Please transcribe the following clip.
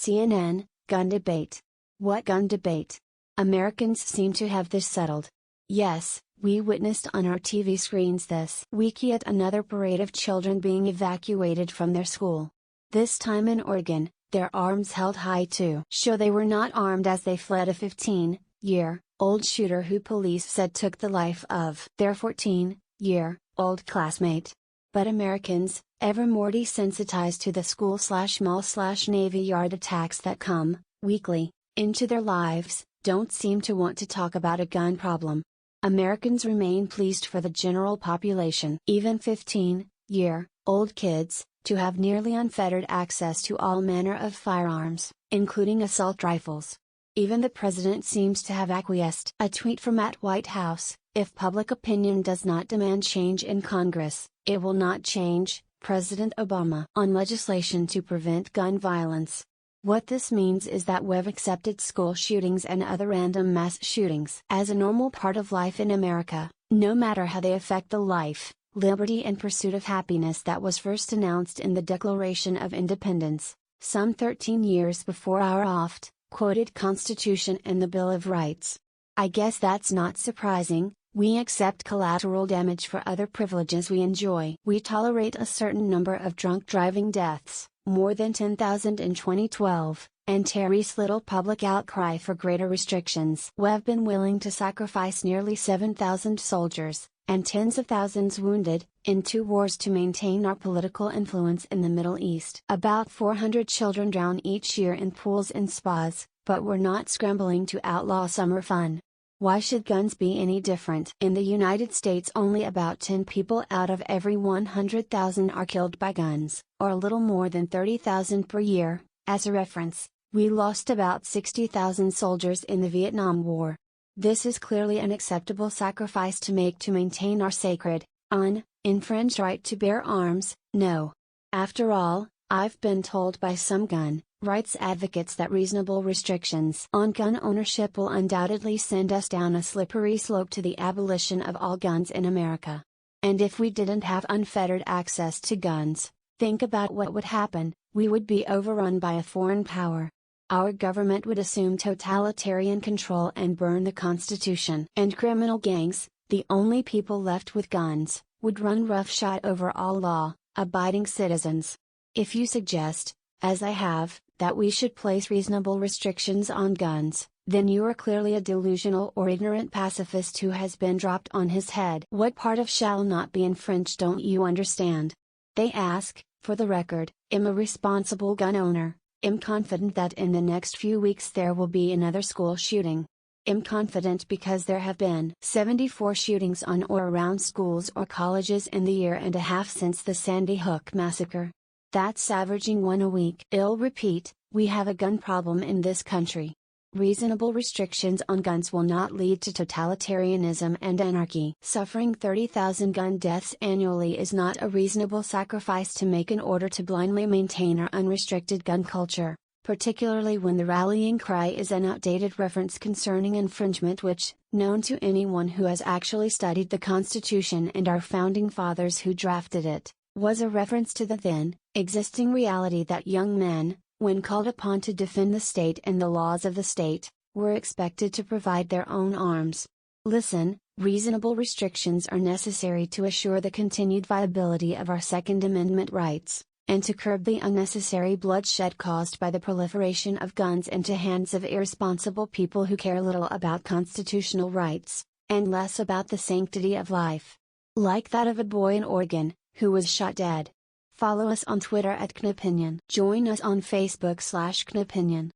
CNN, gun debate. What gun debate? Americans seem to have this settled. Yes, we witnessed on our TV screens this week yet another parade of children being evacuated from their school. This time in Oregon, their arms held high to show they were not armed as they fled a 15-year-old shooter who police said took the life of their 14-year-old classmate. But Americans, ever more desensitized to the school/mall/Navy Yard attacks that come, weekly, into their lives, don't seem to want to talk about a gun problem. Americans remain pleased for the general population, even 15-year-old kids, to have nearly unfettered access to all manner of firearms, including assault rifles. Even the president seems to have acquiesced. A tweet from at White House: "If public opinion does not demand change in Congress, it will not change, President Obama." On legislation to prevent gun violence. What this means is that we've accepted school shootings and other random mass shootings as a normal part of life in America, no matter how they affect the life, liberty and pursuit of happiness that was first announced in the Declaration of Independence, some 13 years before our oft-quoted Constitution and the Bill of Rights. I guess that's not surprising. We accept collateral damage for other privileges we enjoy. We tolerate a certain number of drunk driving deaths, more than 10,000 in 2012, and Terry's little public outcry for greater restrictions. We've been willing to sacrifice nearly 7,000 soldiers, and tens of thousands wounded, in 2 wars to maintain our political influence in the Middle East. About 400 children drown each year in pools and spas, but we're not scrambling to outlaw summer fun. Why should guns be any different? In the United States, only about 10 people out of every 100,000 are killed by guns, or a little more than 30,000 per year. As a reference, we lost about 60,000 soldiers in the Vietnam War. This is clearly an acceptable sacrifice to make to maintain our sacred, uninfringed right to bear arms. No. After all, I've been told by some gun rights advocates that reasonable restrictions on gun ownership will undoubtedly send us down a slippery slope to the abolition of all guns in America. And if we didn't have unfettered access to guns, think about what would happen. We would be overrun by a foreign power. Our government would assume totalitarian control and burn the Constitution. And criminal gangs, the only people left with guns, would run roughshod over all law-abiding citizens. If you suggest, as I have, that we should place reasonable restrictions on guns, then you are clearly a delusional or ignorant pacifist who has been dropped on his head. What part of shall not be infringed don't you understand? They ask. For the record, I'm a responsible gun owner. I'm confident that in the next few weeks there will be another school shooting. I'm confident because there have been 74 shootings on or around schools or colleges in the year and a half since the Sandy Hook massacre. That's averaging 1 a week. I'll repeat, we have a gun problem in this country. Reasonable restrictions on guns will not lead to totalitarianism and anarchy. Suffering 30,000 gun deaths annually is not a reasonable sacrifice to make in order to blindly maintain our unrestricted gun culture, particularly when the rallying cry is an outdated reference concerning infringement which, known to anyone who has actually studied the Constitution and our founding fathers who drafted it, was a reference to the then existing reality that young men, when called upon to defend the state and the laws of the state, were expected to provide their own arms. Listen, reasonable restrictions are necessary to assure the continued viability of our Second Amendment rights, and to curb the unnecessary bloodshed caused by the proliferation of guns into hands of irresponsible people who care little about constitutional rights, and less about the sanctity of life. Like that of a boy in Oregon, who was shot dead. Follow us on Twitter at @knopinion. Join us on Facebook /knopinion.